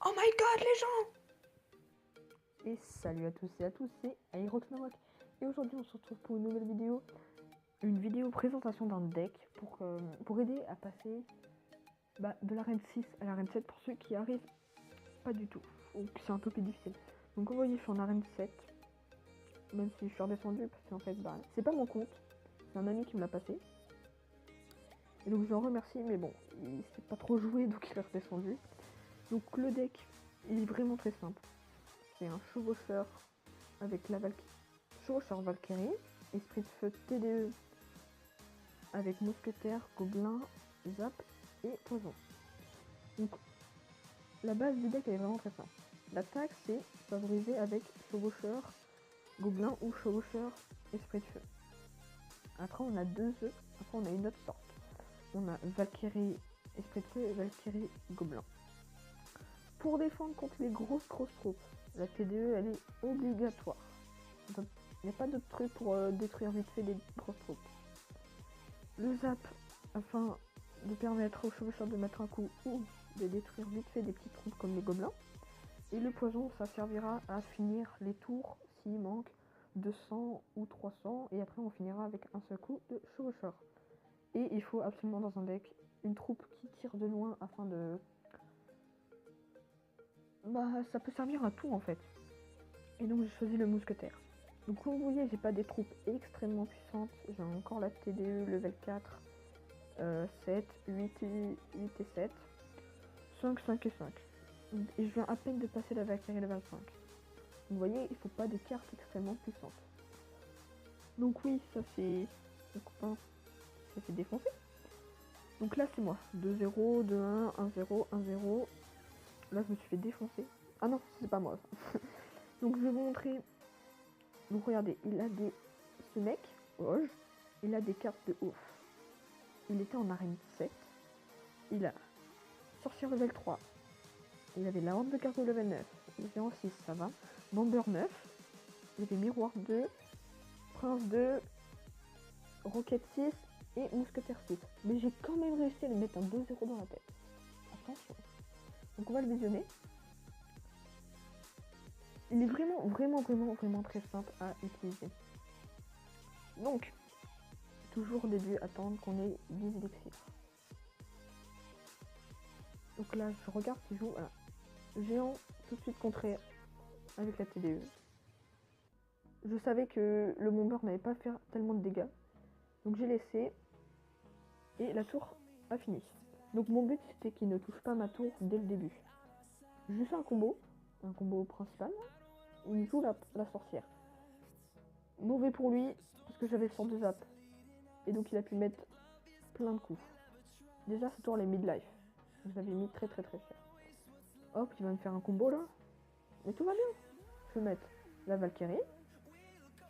Oh my god, les gens! Et salut à tous et à tous, c'est Aeroxnarok. Et aujourd'hui on se retrouve pour une nouvelle vidéo. Une vidéo présentation d'un deck pour aider à passer de l'arène 6 à l'arène 7 pour ceux qui arrivent pas du tout. Ou que c'est un peu plus difficile. Donc comme vous voyez je suis en arène 7. Même si je suis redescendu parce qu'en fait c'est pas mon compte. C'est un ami qui me l'a passé. Et donc je l'en remercie, mais bon, il sait pas trop jouer donc il est redescendu. Donc le deck il est vraiment très simple. C'est un chevaucheur avec la Valkyrie. Chevaucheur Valkyrie, esprit de feu TDE avec mousquetaire, gobelin, zap et poison. Donc la base du deck elle est vraiment très simple. L'attaque c'est favorisé avec chevaucheur, gobelin ou chevaucheur, esprit de feu. Après on a deux œufs, après on a une autre sorte. On a Valkyrie, esprit de feu et Valkyrie, gobelin. Pour défendre contre les grosses troupes, la TDE elle est obligatoire. Il n'y a pas d'autre truc pour détruire vite fait des grosses troupes. Le zap, afin de permettre aux chevaucheurs de mettre un coup ou de détruire vite fait des petites troupes comme les gobelins. Et le poison, ça servira à finir les tours s'il manque 200 ou 300. Et après on finira avec un seul coup de chevaucheur. Et il faut absolument dans un deck une troupe qui tire de loin afin de... ça peut servir à tout en fait. Et donc j'ai choisi le mousquetaire. Donc comme vous voyez, j'ai pas des troupes extrêmement puissantes. J'ai encore la TDE level 4, 7, 8 et 7, 5, 5 et 5. Et je viens à peine de passer la Valkyrie level 5. Donc vous voyez, il faut pas des cartes extrêmement puissantes. Donc oui, ça c'est mon copain qui s'est fait défoncer. Donc là c'est moi. 2-0, 2-1, 1-0, 1-0. Là je me suis fait défoncer. Ah non, c'est pas moi. Donc je vais vous montrer. Donc regardez, il a des... Ce mec, Oge, il a des cartes de ouf. Il était en arène 7. Il a sorcière level 3. Il avait la horde de cartes level 9. Il était en 6, ça va. Bomber 9. Il avait miroir 2. Prince 2. Rocket 6. Et mousquetaire 6. Mais j'ai quand même réussi à lui mettre un 2-0 dans la tête. Attention. Donc on va le visionner. Il est vraiment très simple à utiliser. Donc, toujours au début, attendre qu'on ait 10 élixirs. Donc là, je regarde qu'il joue. Voilà. Géant, tout de suite contré avec la TDE. Je savais que le bomber n'allait pas faire tellement de dégâts. Donc j'ai laissé. Et la tour a fini. Donc mon but c'était qu'il ne touche pas ma tour dès le début. Je fais un combo principal. Il joue la sorcière. Mauvais pour lui, parce que j'avais le sort de zap. Et donc il a pu mettre plein de coups. Déjà ce tour les midlife. Je l'avais mis très cher. Hop, il va me faire un combo là. Mais tout va bien. Je vais mettre la Valkyrie.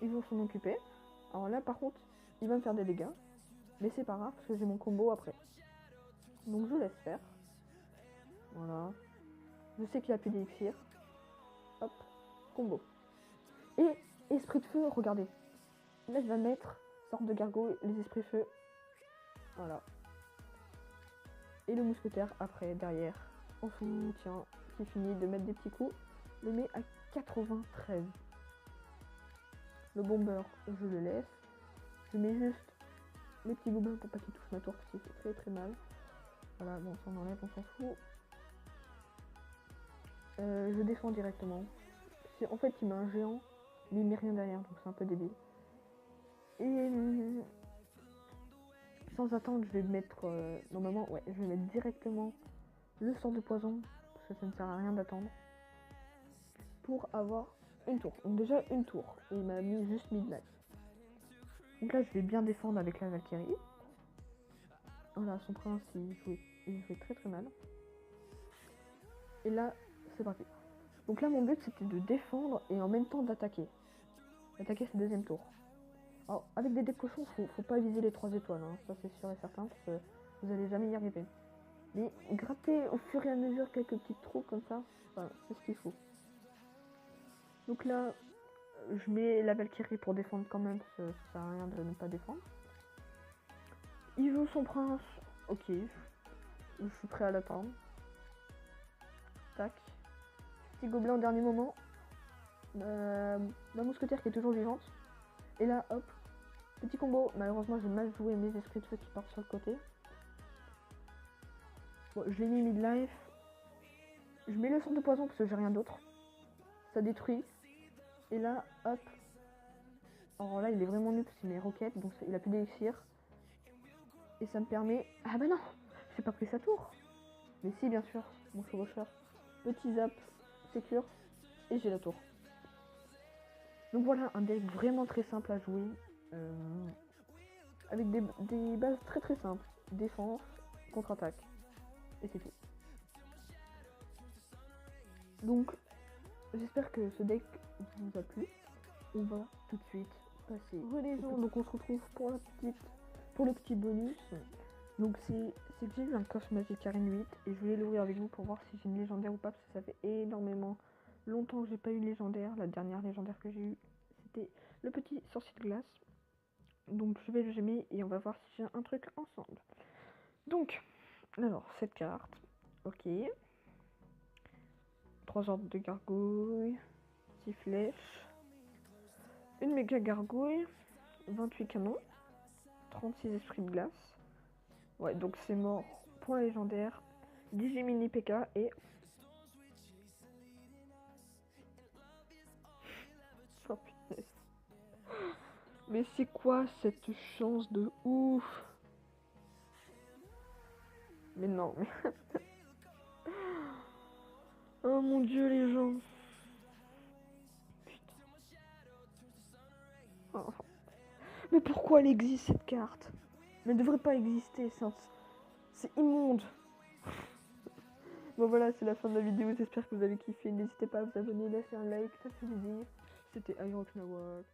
Ils vont s'en occuper. Alors là par contre, il va me faire des dégâts. Mais c'est pas grave parce que j'ai mon combo après. Donc je laisse faire. Voilà. Je sais qu'il a plus d'élixir. Hop, combo. Et esprit de feu, regardez. Là je vais mettre sorte de gargouille, les esprits feu. Voilà. Et le mousquetaire après, derrière, en soutien, qui finit de mettre des petits coups, le met à 93. Le bomber, je le laisse. Je mets juste les petits gobelins pour pas qu'ils touchent ma tour parce qu'il fait très mal. Voilà, bon, ça on enlève, on s'en fout. Je défends directement. En fait, il met un géant, mais il met rien derrière, donc c'est un peu débile. Et sans attendre, je vais mettre... normalement, ouais, je vais mettre directement le sort de poison, parce que ça ne sert à rien d'attendre. Pour avoir une tour. Donc déjà, une tour. Et il m'a mis juste midlife. Donc là, je vais bien défendre avec la Valkyrie. Voilà, son prince, il jouait très mal. Et là, c'est parti. Donc là, mon but, c'était de défendre et en même temps d'attaquer. D'attaquer ce deuxième tour. Alors, avec des decks cochons, faut pas viser les 3 étoiles. Hein. Ça, c'est sûr et certain, parce que vous allez jamais y arriver. Mais gratter au fur et à mesure quelques petites troupes comme ça, enfin, c'est ce qu'il faut. Donc là, je mets la Valkyrie pour défendre quand même, parce que ça sert à rien de ne pas défendre. Il joue son prince, ok, je suis prêt à l'attendre. Tac, petit gobelin au dernier moment. Ma mousquetaire qui est toujours vivante. Et là, hop, petit combo. Malheureusement, j'ai mal joué mes esprits de feu qui partent sur le côté. Bon, je l'ai mis mid-life. Je mets le sort de poison parce que j'ai rien d'autre. Ça détruit. Et là, hop. Alors là, il est vraiment nul parce qu'il met roquette, donc il a plus d'élixir. Et ça me permet... Ah bah non, j'ai pas pris sa tour. Mais si, bien sûr, mon chevaucheur. Petit zap, sécure, et j'ai la tour. Donc voilà, un deck vraiment très simple à jouer. Avec des bases très très simples. Défense, contre-attaque. Et c'est tout. Donc, j'espère que ce deck vous a plu. On va tout de suite passer religion. Donc on se retrouve pour le petit bonus. Donc c'est que j'ai eu un coffre magique Arène 8 et je voulais l'ouvrir avec vous pour voir si j'ai une légendaire ou pas parce que ça fait énormément longtemps que j'ai pas eu une légendaire. La dernière légendaire que j'ai eue c'était le petit sorcier de glace. Donc je vais le gemmer et on va voir si j'ai un truc ensemble. Donc, alors cette carte, ok. 3 ordres de gargouilles, 6 flèches, une méga gargouille, 28 canons, 36 esprits de glace. Ouais, donc c'est mort pour la légendaire. 18 mini PK et... Oh punaise. Mais c'est quoi cette chance de ouf? Mais non, mais... Oh mon dieu les gens. Putain. Oh. Mais pourquoi elle existe cette carte? Mais elle devrait pas exister, c'est immonde. Bon voilà, c'est la fin de la vidéo, j'espère que vous avez kiffé. N'hésitez pas à vous abonner, lâcher un like, ça fait plaisir. C'était Iron Knawak.